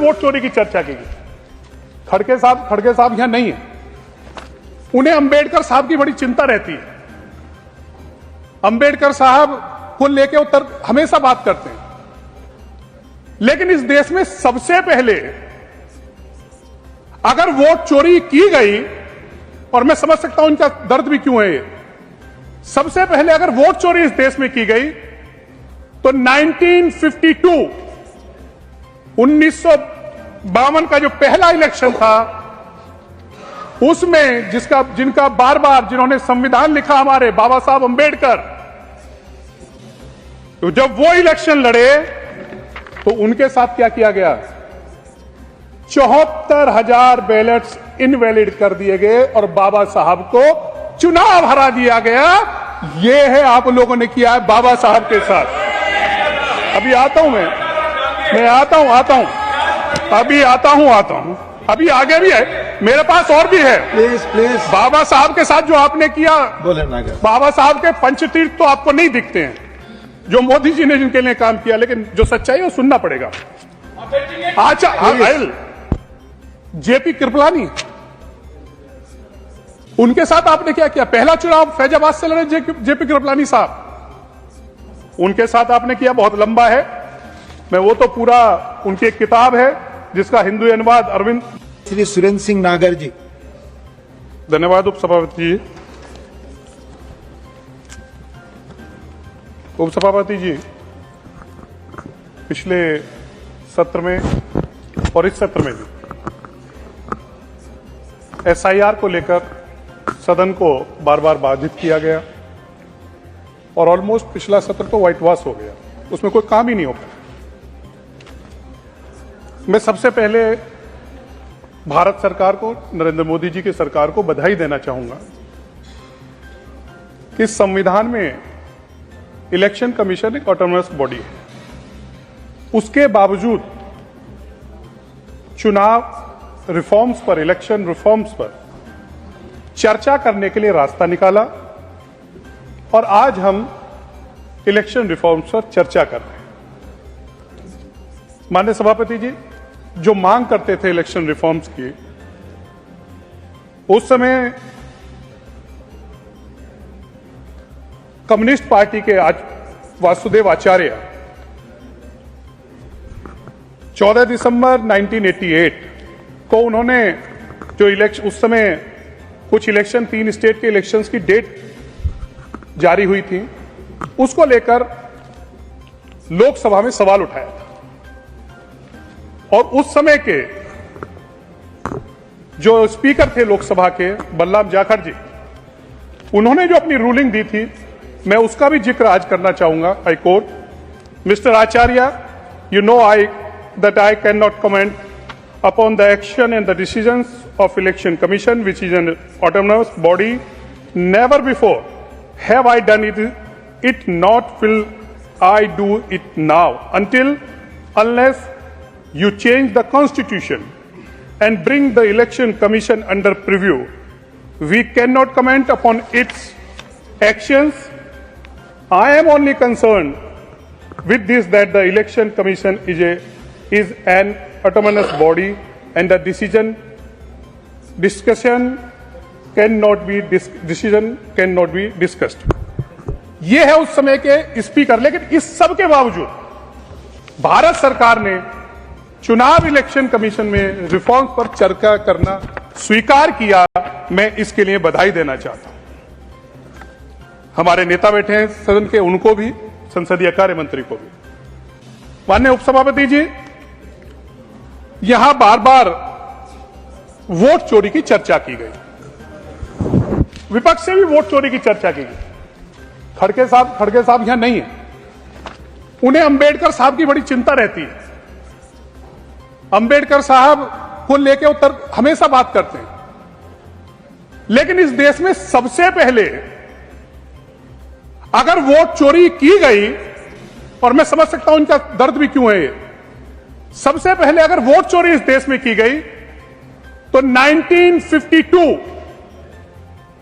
Vote चोरी की चर्चा की गई। खड़गे साहब यहां नहीं है, उन्हें अंबेडकर साहब की बड़ी चिंता रहती है। अंबेडकर साहब को लेके उत्तर हमेशा बात करते हैं, लेकिन इस देश में सबसे पहले अगर वोट चोरी की गई, और मैं समझ सकता हूं इनका दर्द भी क्यों है ये, सबसे पहले अगर वोट चोरी इस देश में की गई तो 1952 1952 का जो पहला इलेक्शन था, उसमें जिनका बार बार जिन्होंने संविधान लिखा हमारे बाबा साहब अंबेडकर, तो जब वो इलेक्शन लड़े तो उनके साथ क्या किया गया, 74,000 बैलेट्स इनवैलिड कर दिए गए और बाबा साहब को चुनाव हरा दिया गया। यह है आप लोगों ने किया है बाबा साहब के साथ। अभी आता हूं मैं आता हूं अभी आगे भी है, मेरे पास और भी है। प्लीज बाबा साहब के साथ जो आपने किया, बोले ना, बाबा साहब के पंचतीर्थ तो आपको नहीं दिखते हैं, जो मोदी जी ने जिनके लिए काम किया, लेकिन जो सच्चाई है वो सुनना पड़ेगा। अच्छा, जेपी कृपलानी, उनके साथ आपने क्या किया? पहला चुनाव फैजाबाद से लड़े जेपी कृपलानी साहब, उनके साथ आपने किया, बहुत लंबा है, मैं वो तो पूरा उनकी एक किताब है जिसका हिंदी अनुवाद अरविंद श्री सुरेंद्र सिंह नागर जी। धन्यवाद उपसभापति जी। उपसभापति जी, पिछले सत्र में और इस सत्र में भी एसआईआर को लेकर सदन को बार बार बाधित किया गया और ऑलमोस्ट पिछला सत्र तो व्हाइट वॉश हो गया, उसमें कोई काम ही नहीं हो पाया। मैं सबसे पहले भारत सरकार को, नरेंद्र मोदी जी की सरकार को बधाई देना चाहूंगा कि संविधान में इलेक्शन कमीशन एक ऑटोनमस बॉडी है, उसके बावजूद चुनाव रिफॉर्म्स पर, इलेक्शन रिफॉर्म्स पर चर्चा करने के लिए रास्ता निकाला और आज हम इलेक्शन रिफॉर्म्स पर चर्चा कर रहे हैं। माननीय सभापति जी, जो मांग करते थे इलेक्शन रिफॉर्म्स की, उस समय कम्युनिस्ट पार्टी के आज वासुदेव आचार्य 14 दिसंबर 1988 को उन्होंने जो इलेक्शन, उस समय कुछ इलेक्शन, 3 स्टेट के इलेक्शंस की डेट जारी हुई थी, उसको लेकर लोकसभा में सवाल उठाया था और उस समय के जो स्पीकर थे लोकसभा के, बल्लाभ जाखड़ जी, उन्होंने जो अपनी रूलिंग दी थी, मैं उसका भी जिक्र आज करना चाहूंगा। I quote, mister Acharya, you know that I cannot comment upon the action and the decisions of Election Commission, which is an autonomous body. Never before have I done it, not will I do it now, unless you change the Constitution and bring the Election Commission under preview. We cannot comment upon its actions. I am only concerned with this, that the Election Commission is an autonomous body and the decision cannot be discussed. ये है उस समय के speaker. लेकिन इस सब के बावजूद भारत सरकार ने चुनाव इलेक्शन कमीशन में रिफॉर्म पर चर्चा करना स्वीकार किया। मैं इसके लिए बधाई देना चाहता हूं। हमारे नेता बैठे हैं सदन के, उनको भी, संसदीय कार्य मंत्री को भी। माननीय उपसभापति जी, यहां बार बार वोट चोरी की चर्चा की गई, विपक्ष से भी वोट चोरी की चर्चा की गई। खड़गे साहब यहां नहीं है, उन्हें अंबेडकर साहब की बड़ी चिंता रहती है। अंबेडकर साहब को लेके उत्तर हमेशा बात करते हैं, लेकिन इस देश में सबसे पहले अगर वोट चोरी की गई, और मैं समझ सकता हूं इनका दर्द भी क्यों है ये, सबसे पहले अगर वोट चोरी इस देश में की गई तो 1952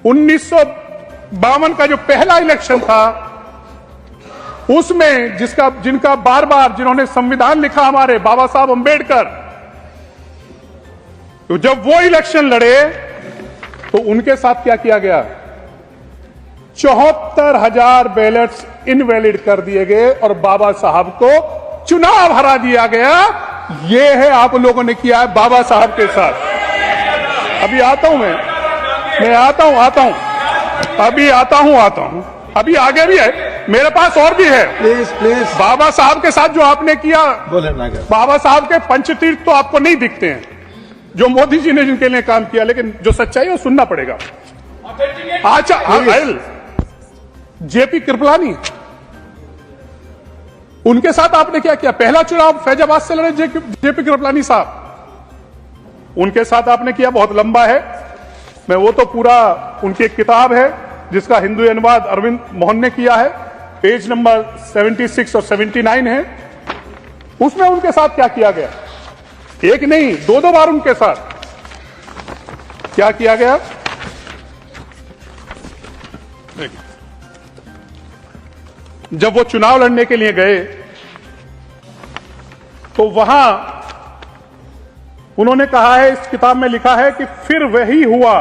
1952 का जो पहला इलेक्शन था, उसमें जिनका बार बार जिन्होंने संविधान लिखा हमारे बाबा साहब अंबेडकर, तो जब वो इलेक्शन लड़े तो उनके साथ क्या किया गया? 74,000 बैलेट्स इनवैलिड कर दिए गए और बाबा साहब को चुनाव हरा दिया गया। ये है आप लोगों ने किया है बाबा साहब के साथ। अभी आता हूं मैं आता हूं अभी आगे भी है, मेरे पास और भी है। प्लीज बाबा साहब के साथ जो आपने किया, बोले नागर। बाबा साहब के पंचतीर्थ तो आपको नहीं दिखते हैं, जो मोदी जी ने जिनके लिए काम किया, लेकिन जो सच्चाई है वो सुनना पड़ेगा। अच्छा, जेपी कृपलानी, उनके साथ आपने क्या किया? पहला चुनाव फैजाबाद से लड़े जेपी कृपलानी साहब, उनके साथ आपने किया, बहुत लंबा है। मैं वो तो पूरा, उनकी एक किताब है जिसका हिंदी अनुवाद अरविंद मोहन ने किया है, पेज नंबर 76 और 79 है, उसमें उनके साथ क्या किया गया, एक नहीं दो बार उनके साथ क्या किया गया। जब वो चुनाव लड़ने के लिए गए तो वहां उन्होंने कहा है, इस किताब में लिखा है कि फिर वही हुआ,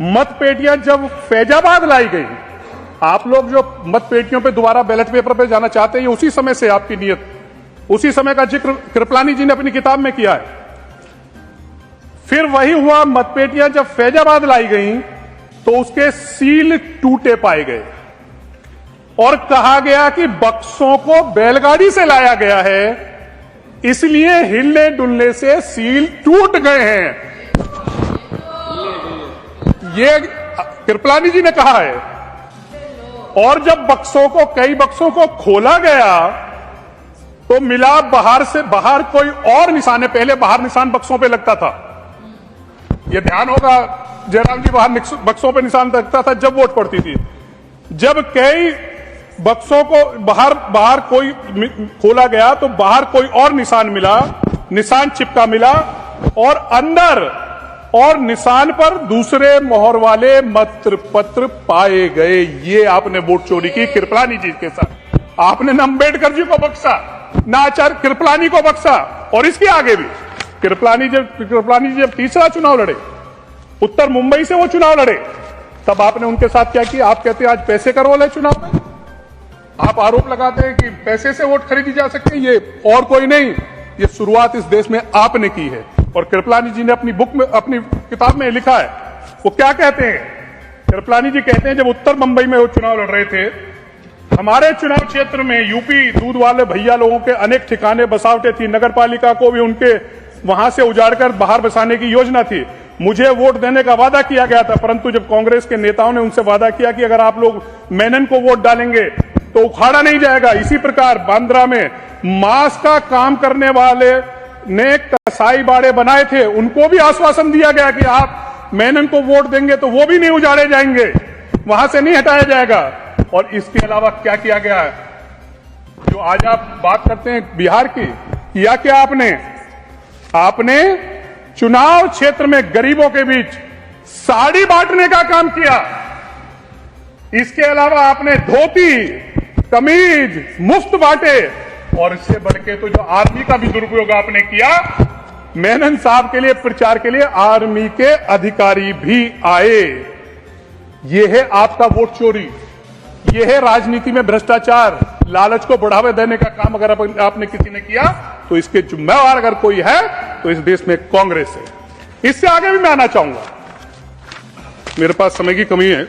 मतपेटियां जब फैजाबाद लाई गई, आप लोग जो मतपेटियों पे दोबारा बैलेट पेपर पे जाना चाहते हैं, ये उसी समय से आपकी नीयत, उसी समय का जिक्र कृपलानी जी ने अपनी किताब में किया है। फिर वही हुआ, मतपेटियां जब फैजाबाद लाई गई तो उसके सील टूटे पाए गए और कहा गया कि बक्सों को बैलगाड़ी से लाया गया है, इसलिए हिलने डुलने से सील टूट गए हैं। ये कृपलानी जी ने कहा है। और जब कई बक्सों को खोला गया तो मिला बाहर कोई और निशान है, पहले बाहर निशान बक्सों पे लगता था, ये ध्यान होगा जयराम जी, बाहर बक्सों पे निशान लगता था जब वोट पड़ती थी। जब कई बक्सों को बाहर कोई खोला गया तो बाहर कोई और निशान चिपका मिला और अंदर और निशान पर दूसरे मोहर वाले मत पत्र पाए गए। ये आपने वोट चोरी की कृपलानी जी के साथ। आपने न अम्बेडकर जी को बख्शा, न आचार्य कृपलानी को बख्शा, और इसके आगे भी कृपलानी जी जब तीसरा चुनाव लड़े, उत्तर मुंबई से वो चुनाव लड़े, तब आपने उनके साथ क्या किया? आप कहते हैं आज पैसे का रोल है चुनाव में, आप आरोप लगाते हैं कि पैसे से वोट खरीदी जा सकती है, ये और कोई नहीं, ये शुरुआत इस देश में आपने की है। और कृपलानी जी ने अपनी किताब में लिखा है, वो क्या कहते हैं? कृपलानी जी कहते हैं, जब उत्तर मुंबई में वो चुनाव लड़ रहे थे, हमारे चुनाव क्षेत्र में यूपी दूध वाले भैया लोगों के अनेक ठिकाने बसावटें थी, नगर पालिका को भी उनके वहां से उजाड़कर बाहर बसाने की योजना थी। मुझे वोट देने का वादा किया गया था, परंतु जब कांग्रेस के नेताओं ने उनसे वादा किया कि अगर आप लोग मेनन को वोट डालेंगे तो उखाड़ा नहीं जाएगा। इसी प्रकार बांद्रा में मांस का काम करने वाले ने कसाई बाड़े बनाए थे, उनको भी आश्वासन दिया गया कि आप मेनन को वोट देंगे तो वो भी नहीं उजाड़े जाएंगे, वहां से नहीं हटाया जाएगा। और इसके अलावा क्या किया गया है? जो आज आप बात करते हैं बिहार की, किया क्या आपने चुनाव क्षेत्र में गरीबों के बीच साड़ी बांटने का काम किया। इसके अलावा आपने धोती कमीज मुफ्त बांटे, और इससे बढ़ के तो जो आर्मी का भी दुरुपयोग आपने किया, मेनन साहब के लिए प्रचार के लिए आर्मी के अधिकारी भी आए। यह है आपका वोट चोरी, यह है राजनीति में भ्रष्टाचार, लालच को बढ़ावा देने का काम अगर आपने किसी ने किया तो इसके जिम्मेवार अगर कोई है तो इस देश में कांग्रेस है। इससे आगे भी मैं आना चाहूंगा, मेरे पास समय की कमी है,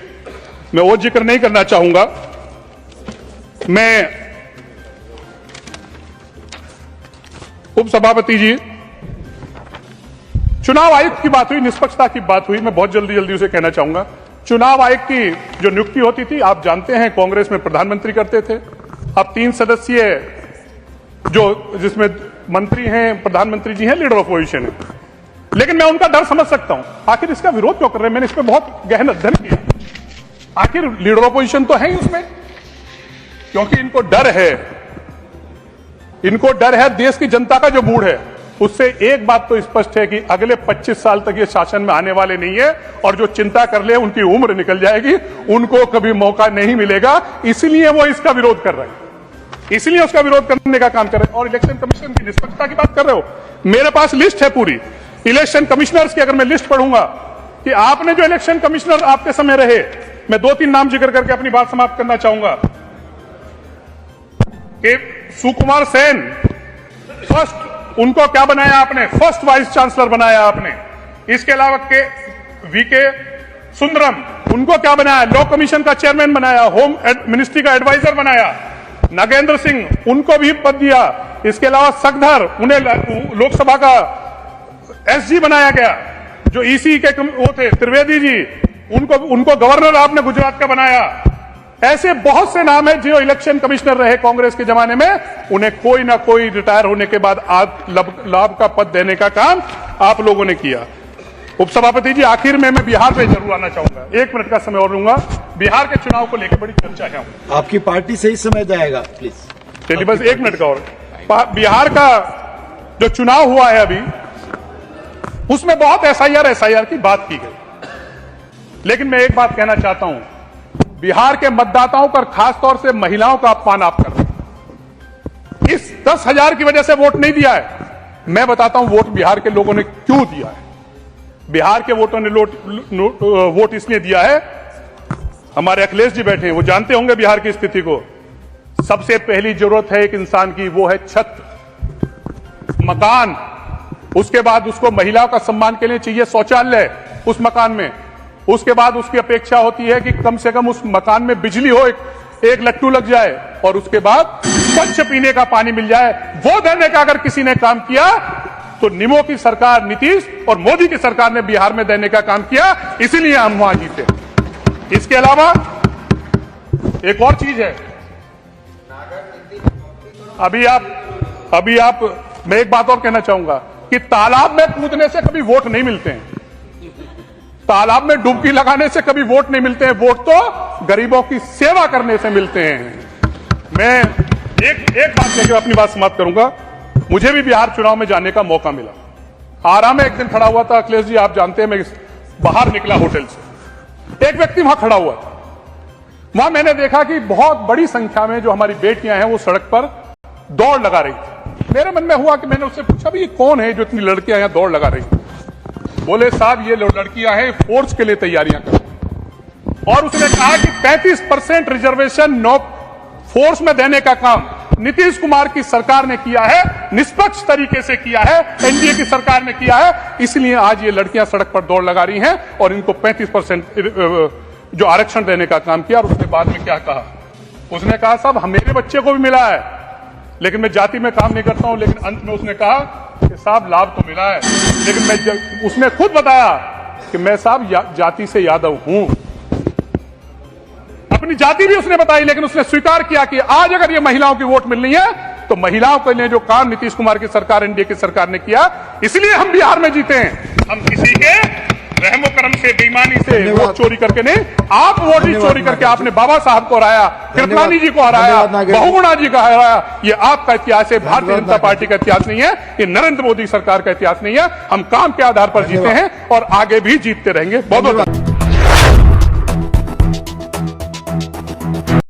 मैं वो जिक्र नहीं करना चाहूंगा। मैं उपसभापति जी, चुनाव आयुक्त की बात हुई, निष्पक्षता की बात हुई, मैं बहुत जल्दी उसे कहना चाहूंगा। चुनाव आयोग की जो नियुक्ति होती थी, आप जानते हैं कांग्रेस में प्रधानमंत्री करते थे, अब 3 सदस्यीय जो जिसमें मंत्री हैं, प्रधानमंत्री जी हैं, लीडर ऑफ अपोजिशन है। लेकिन मैं उनका डर समझ सकता हूं, आखिर इसका विरोध क्यों कर रहे हैं? मैंने इस पर बहुत गहन अध्ययन किया। आखिर लीडर ऑफ अपोजिशन तो है ही उसमें, क्योंकि इनको डर है देश की जनता का जो मूड है उससे। एक बात तो स्पष्ट है कि अगले 25 साल तक ये शासन में आने वाले नहीं है, और जो चिंता कर ले उनकी उम्र निकल जाएगी, उनको कभी मौका नहीं मिलेगा, इसलिए वो इसका विरोध कर रहे हैं, इसलिए उसका विरोध करने का काम कर रहे हैं। और इलेक्शन कमीशन की निष्पक्षता की बात कर रहे हो, मेरे पास लिस्ट है पूरी। इलेक्शन कमिश्नर्स की अगर मैं लिस्ट पढ़ूंगा कि आपने जो इलेक्शन कमिश्नर आपके समय रहे, मैं 2-3 नाम जिक्र करके अपनी बात समाप्त करना चाहूंगा कि सुकुमार सेन, फर्स्ट, उनको क्या बनाया आपने? फर्स्ट वाइस चांसलर बनाया आपने। इसके अलावा के वीके सुंदरम, उनको क्या बनाया? लॉ कमीशन का चेयरमैन बनाया, होम मिनिस्ट्री का एडवाइजर बनाया। नागेंद्र सिंह, उनको भी पद दिया। इसके अलावा सखधर, उन्हें लोकसभा का एसजी बनाया गया। जो ईसी के वो थे त्रिवेदी जी, उनको गवर्नर आपने गुजरात का बनाया। ऐसे बहुत से नाम है जो इलेक्शन कमिश्नर रहे कांग्रेस के जमाने में, उन्हें कोई ना कोई रिटायर होने के बाद लाभ का पद देने का काम आप लोगों ने किया। उपसभापति जी, आखिर में मैं बिहार पे जरूर आना चाहूंगा, 1 मिनट का समय और लूंगा। बिहार के चुनाव को लेकर बड़ी चर्चा है। आपकी पार्टी से ही समय जाएगा, प्लीज। चलिए बस 1 मिनट का और। बिहार का जो चुनाव हुआ है अभी, उसमें बहुत एसआईआर की बात की गई, लेकिन मैं एक बात कहना चाहता हूं, बिहार के मतदाताओं का, खासतौर से महिलाओं का अपमान आप कर रहे हैं। इस 10,000 की वजह से वोट नहीं दिया है। मैं बताता हूं वोट बिहार के लोगों ने क्यों दिया है। बिहार के वोटों ने वोट इसलिए दिया है, हमारे अखिलेश जी बैठे हैं, वो जानते होंगे बिहार की स्थिति को। सबसे पहली जरूरत है एक इंसान की, वो है छत, मकान। उसके बाद उसको महिलाओं का सम्मान के लिए चाहिए शौचालय उस मकान में। उसके बाद उसकी अपेक्षा होती है कि कम से कम उस मकान में बिजली हो, एक लट्टू लग जाए, और उसके बाद स्वच्छ पीने का पानी मिल जाए। वो देने का अगर किसी ने काम किया तो निमो की सरकार, नीतीश और मोदी की सरकार ने बिहार में देने का काम किया, इसीलिए हम वहां जीते। इसके अलावा एक और चीज है, अभी आप मैं एक बात और कहना चाहूंगा कि तालाब में कूदने से कभी वोट नहीं मिलते हैं, तालाब में डुबकी लगाने से कभी वोट नहीं मिलते हैं। वोट तो गरीबों की सेवा करने से मिलते हैं। मैं एक बात लेकर अपनी बात समाप्त करूंगा। मुझे भी बिहार चुनाव में जाने का मौका मिला। आरा में एक दिन खड़ा हुआ था, अखिलेश जी आप जानते हैं, मैं बाहर निकला होटल से, एक व्यक्ति वहां खड़ा हुआ था। वहां मैंने देखा कि बहुत बड़ी संख्या में जो हमारी बेटियां हैं वो सड़क पर दौड़ लगा रही थी। मेरे मन में हुआ कि मैंने उससे पूछा, भी ये कौन है जो इतनी लड़कियां यहां दौड़ लगा रही? बोले साहब ये लड़कियां हैं फोर्स के लिए तैयारियां कर रही। और उसने कहा कि 35% रिजर्वेशन नो फोर्स में देने का काम नीतीश कुमार की सरकार ने किया है, निष्पक्ष तरीके से किया है, एनडीए की सरकार ने किया है, इसलिए आज ये लड़कियां सड़क पर दौड़ लगा रही हैं और इनको 35% जो आरक्षण देने का काम किया। और उसने बाद में क्या कहा? उसने कहा साहब मेरे बच्चे को भी मिला है, लेकिन मैं जाति में काम नहीं करता हूं। लेकिन अंत में उसने कहा कि साहब लाभ तो मिला है, लेकिन उसने खुद बताया कि मैं साहब जाति से यादव हूं। अपनी जाति भी उसने बताई, लेकिन उसने स्वीकार किया कि आज अगर ये महिलाओं की वोट मिलनी है तो महिलाओं के लिए जो काम नीतीश कुमार की सरकार, एनडीए की सरकार ने किया, इसलिए हम बिहार में जीते हैं। हम किसी के रहमो करम से, बेईमानी से वोट चोरी करके नहीं। आप वोट ही चोरी करके आपने बाबा साहब को हराया, कृपलानी जी को हराया, बहुगुणा जी को हराया। ये आपका इतिहास है, भारतीय जनता पार्टी का इतिहास नहीं है, ये नरेंद्र मोदी सरकार का इतिहास नहीं है। हम काम के आधार पर जीते हैं और आगे भी जीतते रहेंगे। बहुत बहुत